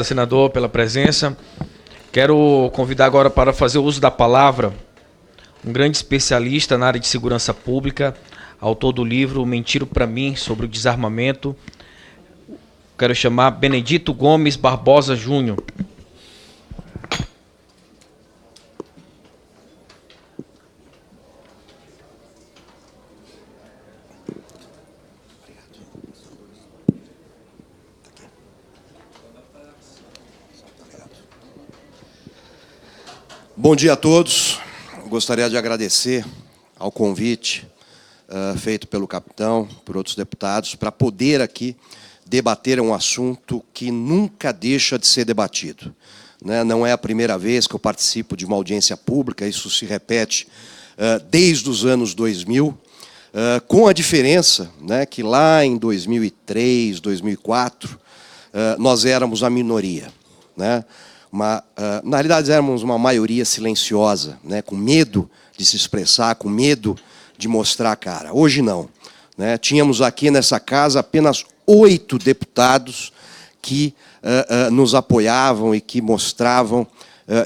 Senador, pela presença. Quero convidar agora para fazer o uso da palavra um grande especialista na área de segurança pública, autor do livro Mentira para mim sobre o desarmamento. Quero chamar Benedito Gomes Barbosa Júnior. Bom dia a todos. Gostaria de agradecer ao convite feito pelo capitão, por outros deputados, para poder aqui debater um assunto que nunca deixa de ser debatido. Não é a primeira vez que eu participo de uma audiência pública, isso se repete desde os anos 2000, com a diferença que lá em 2003, 2004, nós éramos a minoria. Na realidade, éramos uma maioria silenciosa, com medo de se expressar, com medo de mostrar a cara. Hoje não. Tínhamos aqui nessa casa apenas 8 deputados que nos apoiavam e que mostravam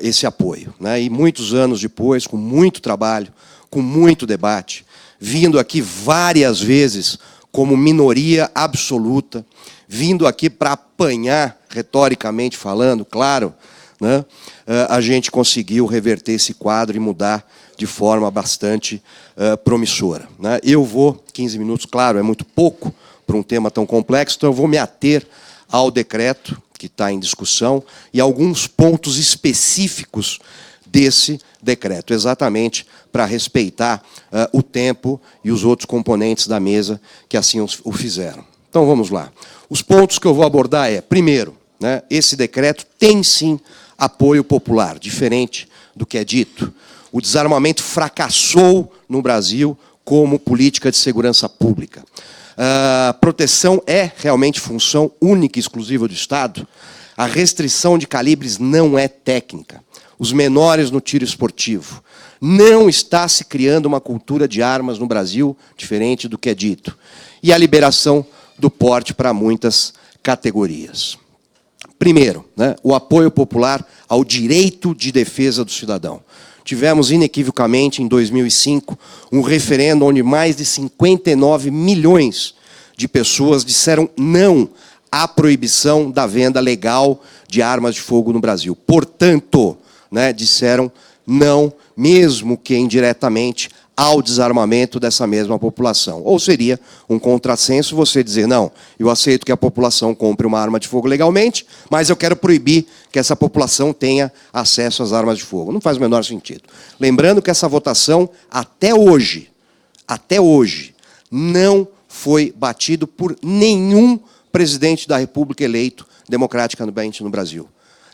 esse apoio. E muitos anos depois, com muito trabalho, com muito debate, vindo aqui várias vezes como minoria absoluta, vindo aqui para apanhar, retoricamente falando, claro, a gente conseguiu reverter esse quadro e mudar de forma bastante promissora. Eu vou, 15 minutos, claro, é muito pouco para um tema tão complexo, então eu vou me ater ao decreto que está em discussão e alguns pontos específicos desse decreto, exatamente para respeitar o tempo e os outros componentes da mesa que assim o fizeram. Então, vamos lá. Os pontos que eu vou abordar primeiro, esse decreto tem, sim, apoio popular, diferente do que é dito. O desarmamento fracassou no Brasil como política de segurança pública. A proteção é realmente função única e exclusiva do Estado. A restrição de calibres não é técnica. Os menores no tiro esportivo. Não está se criando uma cultura de armas no Brasil, diferente do que é dito. E a liberação do porte para muitas categorias. Primeiro, o apoio popular ao direito de defesa do cidadão. Tivemos, inequivocamente, em 2005, um referendo onde mais de 59 milhões de pessoas disseram não à proibição da venda legal de armas de fogo no Brasil. Portanto, disseram não, mesmo que indiretamente, ao desarmamento dessa mesma população. Ou seria um contrassenso você dizer, não, eu aceito que a população compre uma arma de fogo legalmente, mas eu quero proibir que essa população tenha acesso às armas de fogo. Não faz o menor sentido. Lembrando que essa votação, até hoje, não foi batido por nenhum presidente da República eleito democraticamente no Brasil.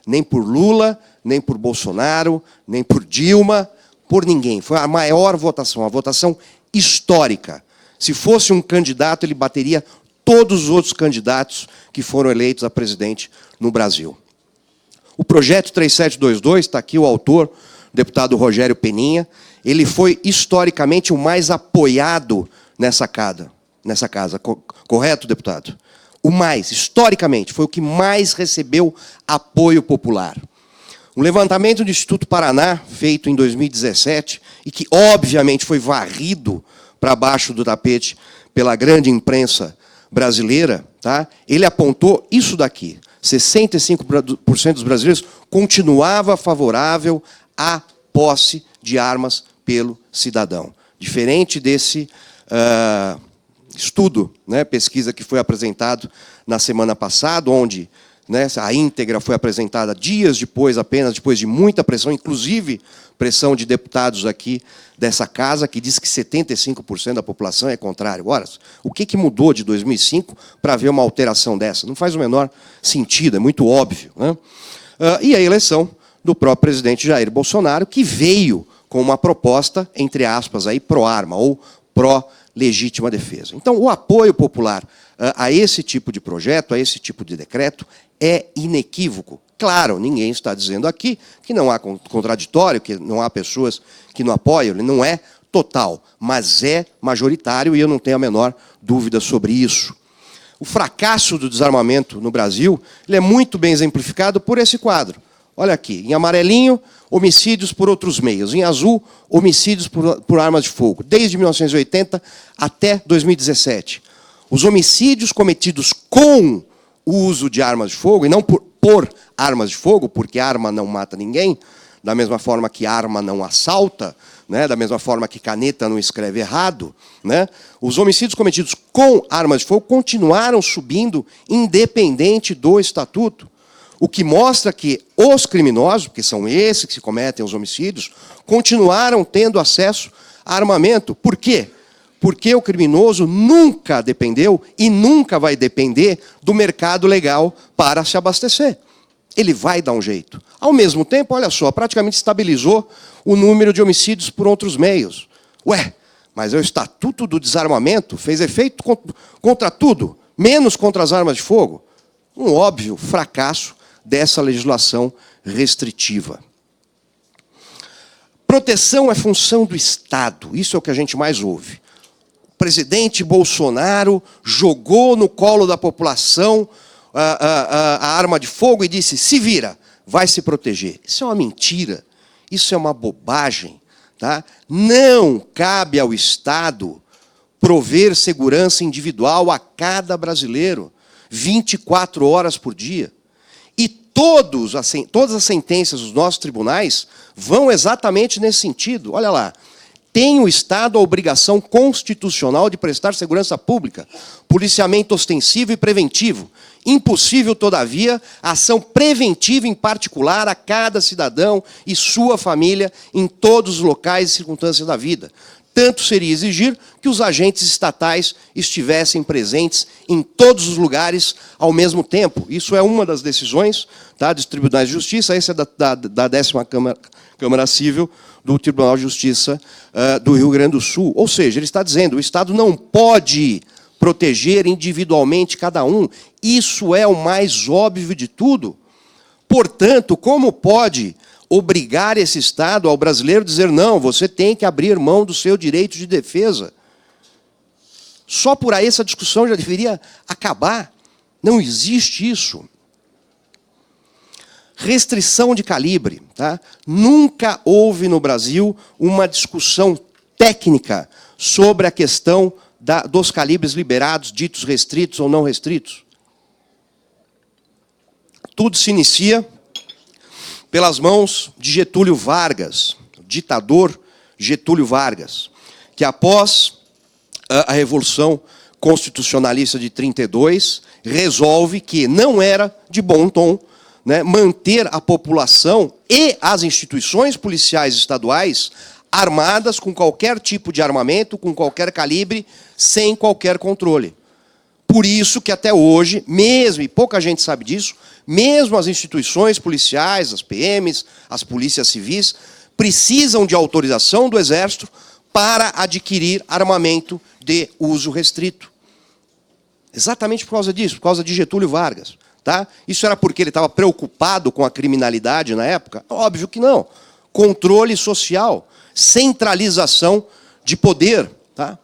Nem por Lula, nem por Bolsonaro, nem por Dilma, por ninguém. Foi a maior votação, a votação histórica. Se fosse um candidato, ele bateria todos os outros candidatos que foram eleitos a presidente no Brasil. O projeto 3722, está aqui o autor, o deputado Rogério Peninha, ele foi historicamente o mais apoiado nessa casa. Correto, deputado? O mais, historicamente, foi o que mais recebeu apoio popular. Um levantamento do Instituto Paraná, feito em 2017, e que, obviamente, foi varrido para baixo do tapete pela grande imprensa brasileira, ele apontou isso daqui. 65% dos brasileiros continuava favorável à posse de armas pelo cidadão. Diferente desse estudo, pesquisa que foi apresentado na semana passada, onde a íntegra foi apresentada dias depois, apenas depois de muita pressão, inclusive pressão de deputados aqui dessa casa, que diz que 75% da população é contrário. Ora, o que mudou de 2005 para haver uma alteração dessa? Não faz o menor sentido, é muito óbvio. E a eleição do próprio presidente Jair Bolsonaro, que veio com uma proposta, entre aspas, pró-arma ou pró-legítima defesa. Então, o apoio popular a esse tipo de projeto, a esse tipo de decreto, é inequívoco. Claro, ninguém está dizendo aqui que não há contraditório, que não há pessoas que não apoiam, ele não é total, mas é majoritário e eu não tenho a menor dúvida sobre isso. O fracasso do desarmamento no Brasil ele é muito bem exemplificado por esse quadro. Olha aqui, em amarelinho, homicídios por outros meios. Em azul, homicídios por armas de fogo. Desde 1980 até 2017. Os homicídios cometidos com o uso de armas de fogo, e não por armas de fogo, porque arma não mata ninguém, da mesma forma que arma não assalta, né? Da mesma forma que caneta não escreve errado, né? Os homicídios cometidos com armas de fogo continuaram subindo independente do Estatuto. O que mostra que os criminosos, porque são esses que se cometem os homicídios, continuaram tendo acesso a armamento. Por quê? Porque o criminoso nunca dependeu e nunca vai depender do mercado legal para se abastecer. Ele vai dar um jeito. Ao mesmo tempo, olha só, praticamente estabilizou o número de homicídios por outros meios. Ué, mas o Estatuto do Desarmamento fez efeito contra tudo, menos contra as armas de fogo. Um óbvio fracasso dessa legislação restritiva. Proteção é função do Estado, isso é o que a gente mais ouve. O presidente Bolsonaro jogou no colo da população a arma de fogo e disse, se vira, vai se proteger. Isso é uma mentira, isso é uma bobagem. Tá? Não cabe ao Estado prover segurança individual a cada brasileiro, 24 horas por dia. E todas as sentenças dos nossos tribunais vão exatamente nesse sentido. Olha lá, tem o Estado a obrigação constitucional de prestar segurança pública, policiamento ostensivo e preventivo. Impossível, todavia, ação preventiva em particular a cada cidadão e sua família em todos os locais e circunstâncias da vida. Tanto seria exigir que os agentes estatais estivessem presentes em todos os lugares ao mesmo tempo. Isso é uma das decisões, tá, dos tribunais de justiça, essa é da 10ª Câmara Civil do Tribunal de Justiça do Rio Grande do Sul. Ou seja, ele está dizendo, o Estado não pode proteger individualmente cada um. Isso é o mais óbvio de tudo. Portanto, como pode obrigar esse Estado ao brasileiro a dizer, não, você tem que abrir mão do seu direito de defesa? Só por aí essa discussão já deveria acabar. Não existe isso. Restrição de calibre. Tá? Nunca houve no Brasil uma discussão técnica sobre a questão dos calibres liberados, ditos restritos ou não restritos. Tudo se inicia pelas mãos de Getúlio Vargas, o ditador Getúlio Vargas, que após a Revolução Constitucionalista de 32, resolve que não era de bom tom, né, manter a população e as instituições policiais estaduais armadas com qualquer tipo de armamento, com qualquer calibre, sem qualquer controle. Por isso que até hoje, mesmo, e pouca gente sabe disso, mesmo as instituições policiais, as PMs, as polícias civis, precisam de autorização do Exército para adquirir armamento de uso restrito. Exatamente por causa disso, por causa de Getúlio Vargas. Tá? Isso era porque ele estava preocupado com a criminalidade na época? Óbvio que não. Controle social, centralização de poder. Tá?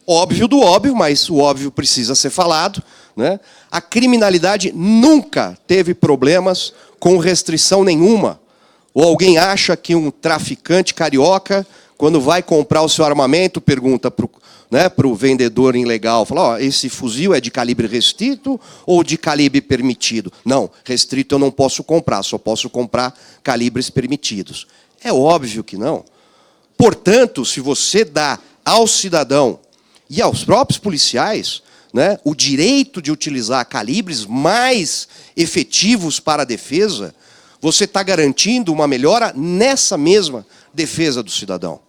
Óbvio do óbvio, mas o óbvio precisa ser falado. Né? A criminalidade nunca teve problemas com restrição nenhuma. Ou alguém acha que um traficante carioca, quando vai comprar o seu armamento, pergunta para o vendedor ilegal, fala, ó, esse fuzil é de calibre restrito ou de calibre permitido? Não, restrito eu não posso comprar, só posso comprar calibres permitidos. É óbvio que não. Portanto, se você dá ao cidadão e aos próprios policiais, né, o direito de utilizar calibres mais efetivos para a defesa, você está garantindo uma melhora nessa mesma defesa do cidadão.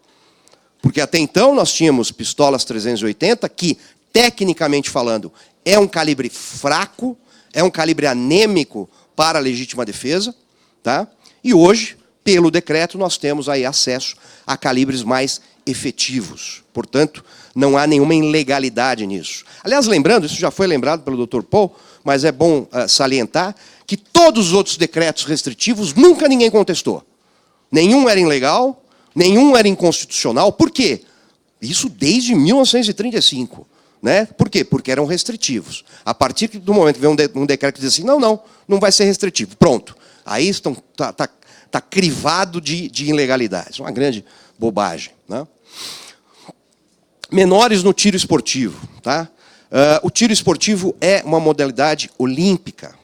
Porque até então nós tínhamos pistolas 380, que, tecnicamente falando, é um calibre fraco, é um calibre anêmico para a legítima defesa, tá? E hoje, pelo decreto, nós temos aí acesso a calibres mais efetivos. Portanto, não há nenhuma ilegalidade nisso. Aliás, lembrando, isso já foi lembrado pelo Dr. Paul, mas é bom salientar, que todos os outros decretos restritivos nunca ninguém contestou. Nenhum era ilegal, nenhum era inconstitucional. Por quê? Isso desde 1935. Né? Por quê? Porque eram restritivos. A partir do momento que vem um decreto que diz assim, não vai ser restritivo. Pronto. Aí está crivado de ilegalidades. Uma grande bobagem. Né? Menores no tiro esportivo. Tá? O tiro esportivo é uma modalidade olímpica.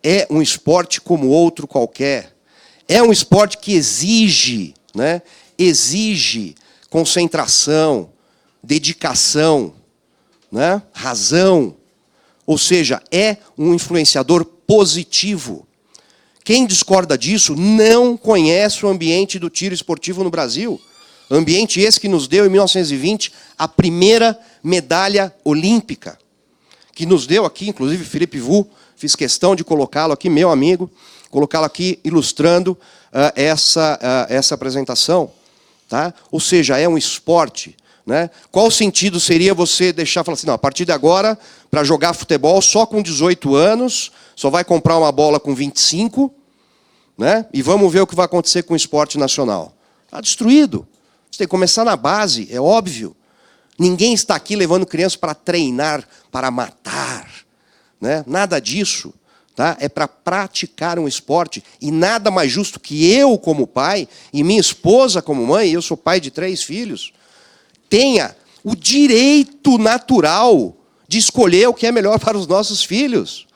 É um esporte como outro qualquer. É um esporte que exige, né? Exige concentração, dedicação, né? Razão. Ou seja, é um influenciador positivo. Quem discorda disso não conhece o ambiente do tiro esportivo no Brasil. Ambiente esse que nos deu, em 1920, a primeira medalha olímpica. Que nos deu aqui, inclusive, Felipe Vu, fiz questão de colocá-lo aqui, meu amigo, colocá-lo aqui ilustrando essa apresentação. Tá? Ou seja, é um esporte. Né? Qual o sentido seria você deixar, falar assim, não, a partir de agora, para jogar futebol só com 18 anos, só vai comprar uma bola com 25, né? E vamos ver o que vai acontecer com o esporte nacional. Está destruído. Você tem que começar na base, é óbvio. Ninguém está aqui levando crianças para treinar, para matar. Né? Nada disso. Tá? É para praticar um esporte. E nada mais justo que eu, como pai, e minha esposa, como mãe, eu sou pai de 3 filhos, tenha o direito natural de escolher o que é melhor para os nossos filhos.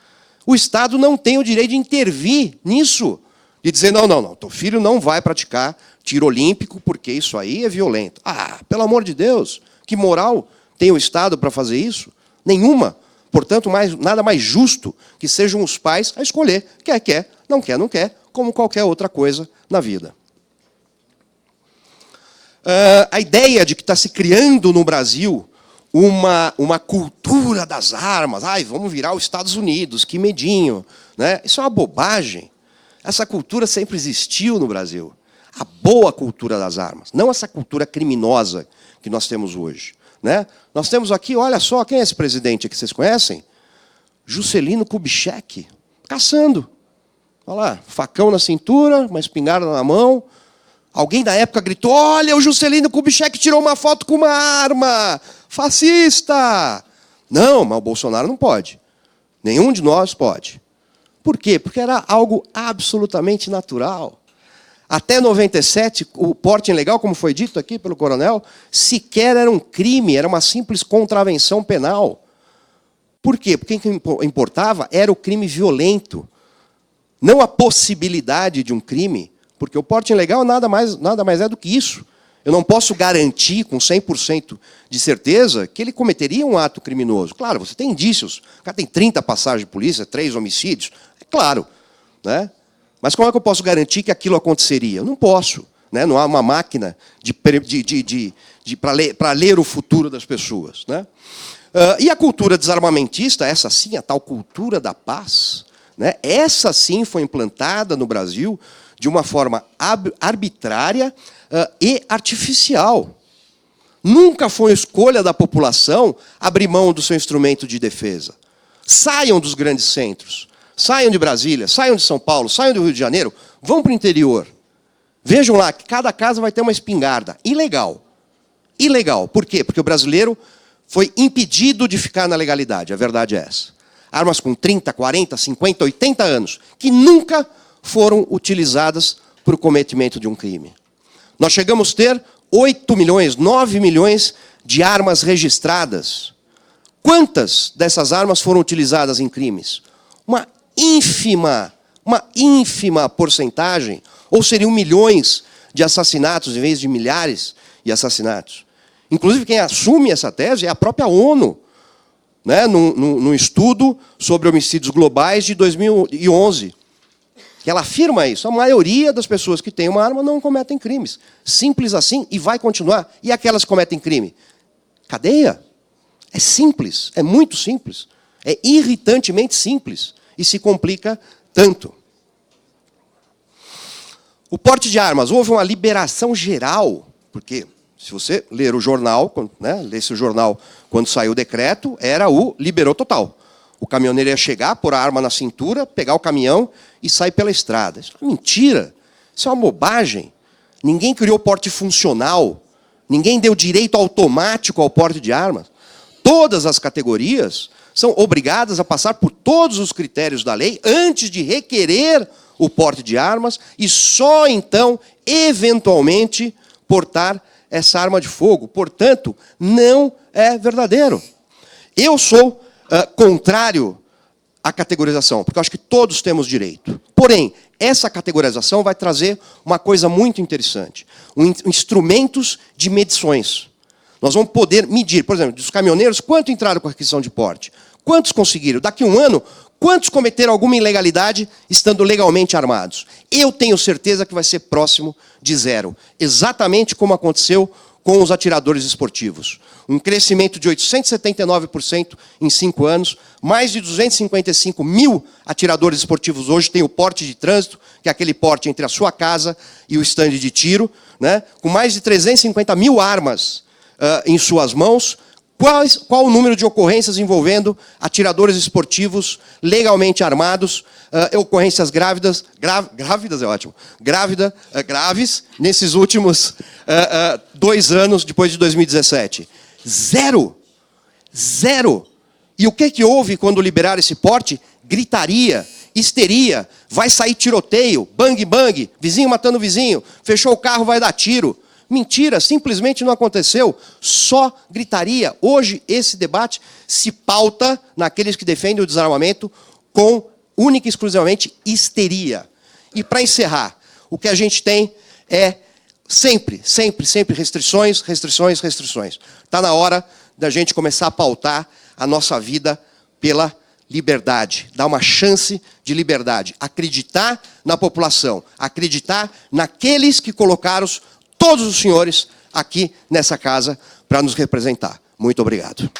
O Estado não tem o direito de intervir nisso. De dizer, não, teu filho não vai praticar tiro olímpico porque isso aí é violento. Ah, pelo amor de Deus, que moral tem o Estado para fazer isso? Nenhuma. Portanto, nada mais justo que sejam os pais a escolher. Quer, não quer, como qualquer outra coisa na vida. A ideia de que está se criando no Brasil uma cultura das armas. Ai, vamos virar os Estados Unidos, que medinho. Né? Isso é uma bobagem. Essa cultura sempre existiu no Brasil. A boa cultura das armas. Não essa cultura criminosa que nós temos hoje. Né? Nós temos aqui, olha só, quem é esse presidente aqui, vocês conhecem? Juscelino Kubitschek, caçando. Olha lá, facão na cintura, uma espingarda na mão. Alguém da época gritou, olha, o Juscelino Kubitschek tirou uma foto com uma arma, fascista. Não, mas o Bolsonaro não pode. Nenhum de nós pode. Por quê? Porque era algo absolutamente natural. Até 97, o porte ilegal, como foi dito aqui pelo coronel, sequer era um crime, era uma simples contravenção penal. Por quê? Porque o que importava era o crime violento, não a possibilidade de um crime, porque o porte ilegal nada mais é do que isso. Eu não posso garantir com 100% de certeza que ele cometeria um ato criminoso. Claro, você tem indícios. O cara tem 30 passagens de polícia, 3 homicídios. É claro. Né? Mas como é que eu posso garantir que aquilo aconteceria? Eu não posso. Né? Não há uma máquina para ler o futuro das pessoas. Né? E a cultura desarmamentista, essa sim, a tal cultura da paz, né? Essa sim foi implantada no Brasil de uma forma arbitrária e artificial. Nunca foi escolha da população abrir mão do seu instrumento de defesa. Saiam dos grandes centros. Saiam de Brasília, saiam de São Paulo, saiam do Rio de Janeiro, vão para o interior. Vejam lá que cada casa vai ter uma espingarda. Ilegal. Ilegal. Por quê? Porque o brasileiro foi impedido de ficar na legalidade. A verdade é essa. Armas com 30, 40, 50, 80 anos, que nunca foram utilizadas para o cometimento de um crime. Nós chegamos a ter 8 milhões, 9 milhões de armas registradas. Quantas dessas armas foram utilizadas em crimes? Uma ínfima porcentagem, ou seriam milhões de assassinatos em vez de milhares de assassinatos. Inclusive, quem assume essa tese é a própria ONU, né, num estudo sobre homicídios globais de 2011. Que ela afirma isso. A maioria das pessoas que têm uma arma não cometem crimes. Simples assim, e vai continuar. E aquelas que cometem crime? Cadeia. É simples, é muito simples. É irritantemente simples. E se complica tanto. O porte de armas, houve uma liberação geral, porque se você ler o jornal, né, lesse o jornal quando saiu o decreto, era o liberou total. O caminhoneiro ia chegar, pôr a arma na cintura, pegar o caminhão e sair pela estrada. Isso é mentira, isso é uma bobagem. Ninguém criou porte funcional, ninguém deu direito automático ao porte de armas. todas as categorias são obrigadas a passar por todos os critérios da lei antes de requerer o porte de armas e só então, eventualmente, portar essa arma de fogo. Portanto, não é verdadeiro. Eu sou contrário à categorização, porque eu acho que todos temos direito. Porém, essa categorização vai trazer uma coisa muito interessante. Instrumentos de medições. Nós vamos poder medir, por exemplo, dos caminhoneiros, quanto entraram com a requisição de porte? Quantos conseguiram? Daqui a um ano, quantos cometeram alguma ilegalidade estando legalmente armados? Eu tenho certeza que vai ser próximo de zero. Exatamente como aconteceu com os atiradores esportivos. Um crescimento de 879% em 5 anos, mais de 255 mil atiradores esportivos hoje têm o porte de trânsito, que é aquele porte entre a sua casa e o estande de tiro, né? Com mais de 350 mil armas em suas mãos. Qual o número de ocorrências envolvendo atiradores esportivos legalmente armados, ocorrências graves é ótimo, graves, nesses últimos 2 anos, depois de 2017? Zero. Zero. E o que houve quando liberaram esse porte? Gritaria, histeria, vai sair tiroteio, bang, bang, vizinho matando vizinho, fechou o carro, vai dar tiro. Mentira, simplesmente não aconteceu, só gritaria. Hoje, esse debate se pauta naqueles que defendem o desarmamento com, única e exclusivamente, histeria. E, para encerrar, o que a gente tem é sempre restrições, restrições, restrições. Está na hora da gente começar a pautar a nossa vida pela liberdade, dar uma chance de liberdade. Acreditar na população, acreditar naqueles que colocaram todos os senhores aqui nessa casa para nos representar. Muito obrigado.